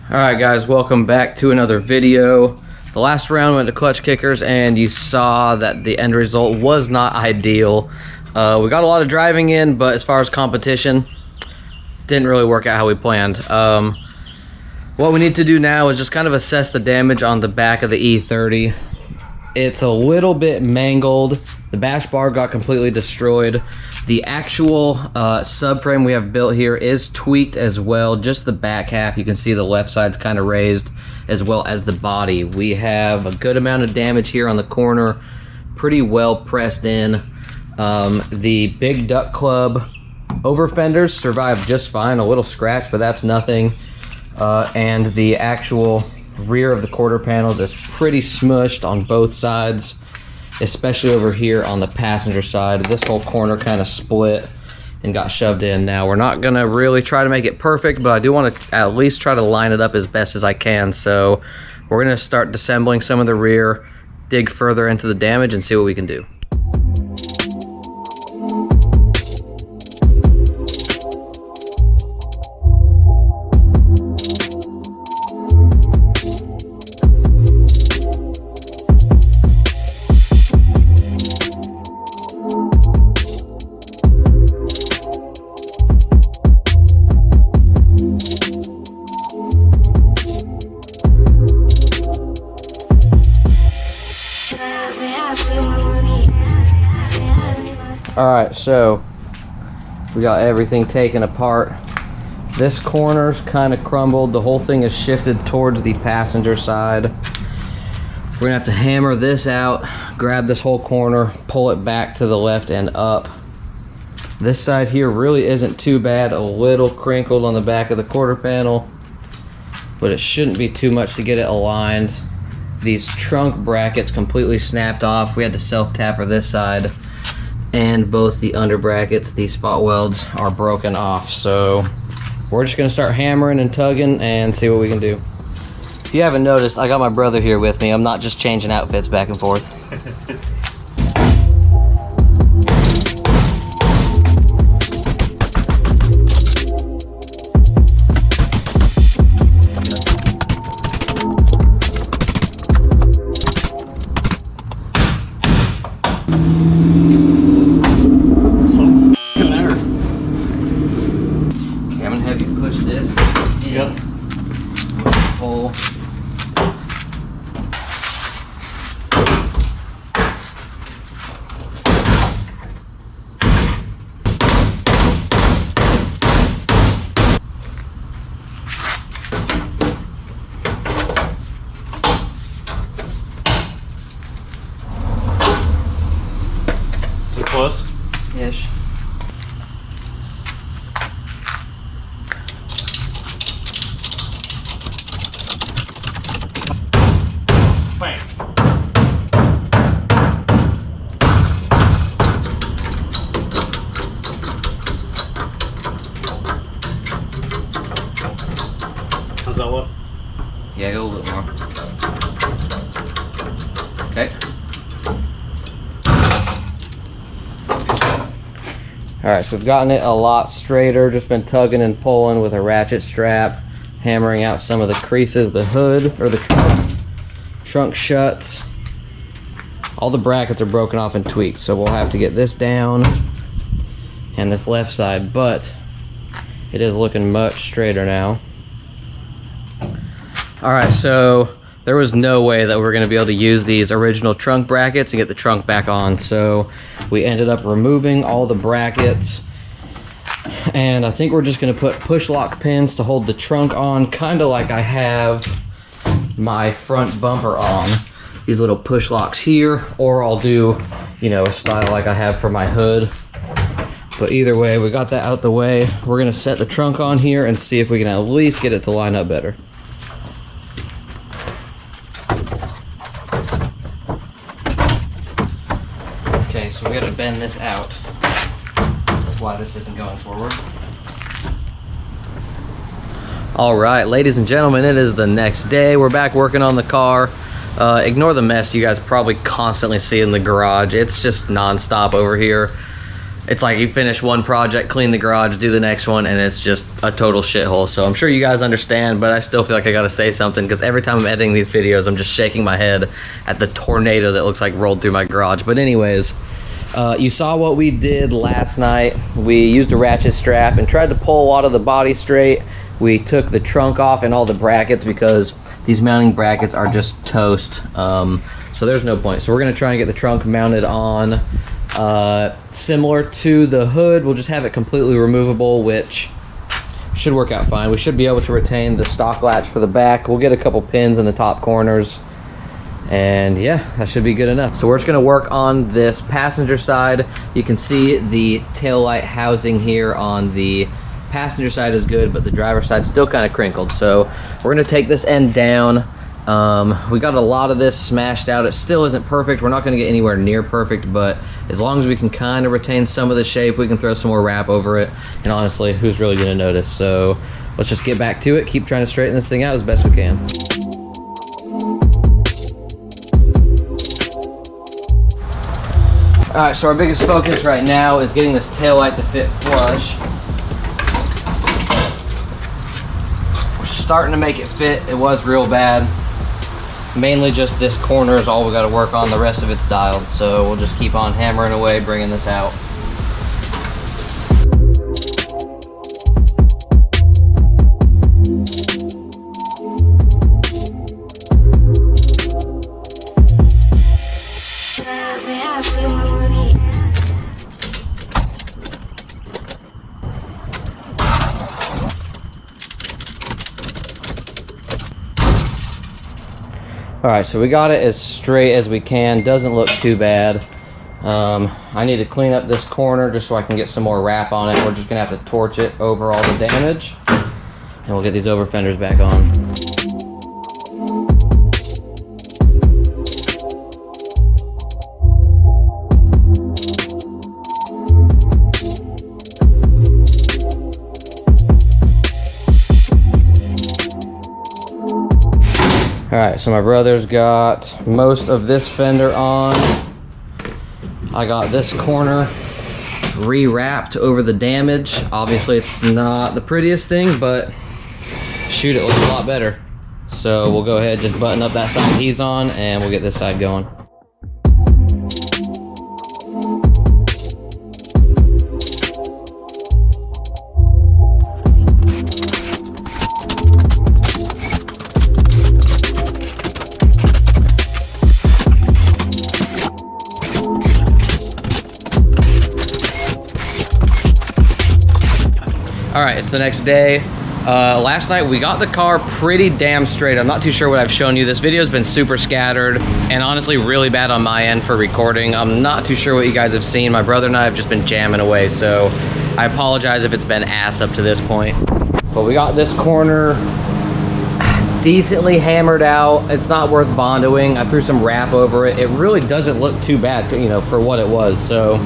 Alright guys, welcome back to another video. The last round went to clutch kickers and you saw that the end result was not ideal. We got a lot of driving in, but as far as competition, didn't really work out how we planned. What we need to do now is just kind of assess the damage on the back of the E30. It's a little bit mangled. The bash bar got completely destroyed. The actual subframe we have built here is tweaked as well. Just the back half, you can see the left side's kind of raised, as well as the body. We have a good amount of damage here on the corner, pretty well pressed in. The big duck club over fenders survived just fine, a little scratch, but that's nothing. And the actual rear of the quarter panels is pretty smushed on both sides, especially over here on the passenger side. This whole corner kind of split and got shoved in. Now, we're not gonna really try to make it perfect, but I do want to at least try to line it up as best as I can. So we're gonna start disassembling some of the rear, dig further into the damage, and see what we can do. Alright, so we got everything taken apart. This corner's kind of crumbled. The whole thing is shifted towards the passenger side. We're gonna have to hammer this out, grab this whole corner, pull it back to the left and up. This side here really isn't too bad, a little crinkled on the back of the quarter panel, but it shouldn't be too much to get it aligned. These trunk brackets completely snapped off. We had to self-tapper this side, and both the under brackets, these spot welds, are broken off. So we're just gonna start hammering and tugging and see what we can do. If you haven't noticed, I got my brother here with me. I'm not just changing outfits back and forth. Close? Ish. Bang. How's that look? Yeah, go a little more. Okay. Alright, so we've gotten it a lot straighter, just been tugging and pulling with a ratchet strap, hammering out some of the creases, the hood, or the trunk shuts. All the brackets are broken off and tweaked, so we'll have to get this down and this left side, but it is looking much straighter now. Alright, so there was no way that we're going to be able to use these original trunk brackets and get the trunk back on, so we ended up removing all the brackets, and I think we're just going to put push lock pins to hold the trunk on, kind of like I have my front bumper on. These little push locks here, or I'll do, you know, a style like I have for my hood. But either way, we got that out the way. We're going to set the trunk on here and see if we can at least get it to line up better. Okay, so we got to bend this out. That's why this isn't going forward. All right, ladies and gentlemen, it is the next day. We're back working on the car. Ignore the mess you guys probably constantly see in the garage. It's just non-stop over here. it's like you finish one project, clean the garage, do the next one, and it's just a total shithole. So I'm sure you guys understand, but I still feel like I gotta say something, because every time I'm editing these videos, I'm just shaking my head at the tornado that looks like rolled through my garage. But anyways, you saw what we did last night. We used a ratchet strap and tried to pull a lot of the body straight. We took the trunk off and all the brackets because these mounting brackets are just toast. So there's no point. So we're gonna try and get the trunk mounted on similar to the hood. We'll just have it completely removable, which should work out fine. We should be able to retain the stock latch for the back. We'll get a couple pins in the top corners, and yeah, that should be good enough. So we're just gonna work on this passenger side. You can see the taillight housing here on the passenger side is good, but the driver's side still kind of crinkled. So we're gonna take this end down. We got a lot of this smashed out. It still isn't perfect. We're not going to get anywhere near perfect, but as long as we can kind of retain some of the shape, we can throw some more wrap over it. And honestly, who's really going to notice? So let's just get back to it. Keep trying to straighten this thing out as best we can. All right, so our biggest focus right now is getting this taillight to fit flush. We're starting to make it fit. It was real bad. Mainly just this corner is all we got to work on. The rest of it's dialed, so we'll just keep on hammering away, bringing this out. All right, so we got it as straight as we can. Doesn't look too bad. I need to clean up this corner just so I can get some more wrap on it. We're just gonna have to torch it over all the damage, and we'll get these over fenders back on. All right, so my brother's got most of this fender on. I got this corner re-wrapped over the damage. Obviously it's not the prettiest thing, but shoot, it looks a lot better. So we'll go ahead and just button up that side he's on, and we'll get this side going. All right, it's the next day. Last night we got the car pretty damn straight. I'm not too sure what I've shown you. This video's been super scattered and honestly really bad on my end for recording. I'm not too sure what you guys have seen. My brother and I have just been jamming away, so I apologize if it's been ass up to this point. But we got this corner decently hammered out. It's not worth bondoing. I threw some wrap over it. It really doesn't look too bad, you know, for what it was. So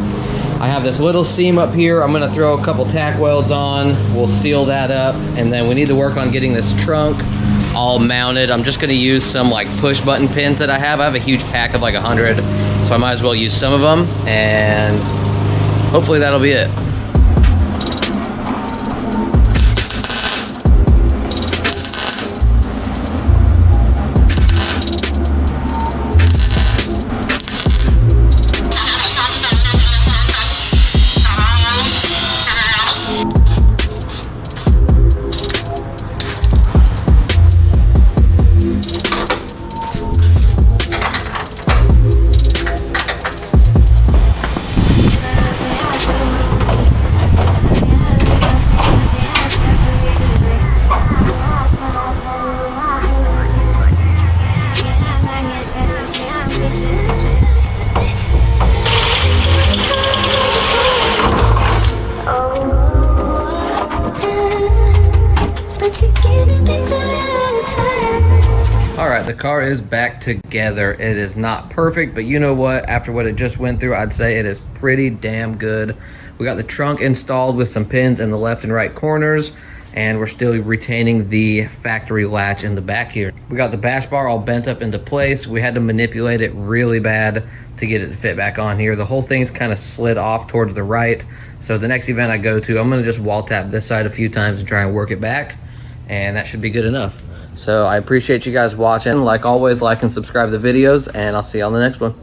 I have this little seam up here. I'm gonna throw a couple tack welds on. We'll seal that up, and then we need to work on getting this trunk all mounted. I'm just gonna use some like push button pins that I have. I have a huge pack of like 100, so I might as well use some of them, and hopefully that'll be it. Alright, the car is back together. It is not perfect, but you know what? After what it just went through, I'd say it is pretty damn good. We got the trunk installed with some pins in the left and right corners. and we're still retaining the factory latch in the back here. We got the bash bar all bent up into place. We had to manipulate it really bad to get it to fit back on here. The whole thing's kind of slid off towards the right. So the next event I go to, I'm gonna just wall tap this side a few times and try and work it back, and that should be good enough. So I appreciate you guys watching. Like always, like and subscribe to the videos, and I'll see you on the next one.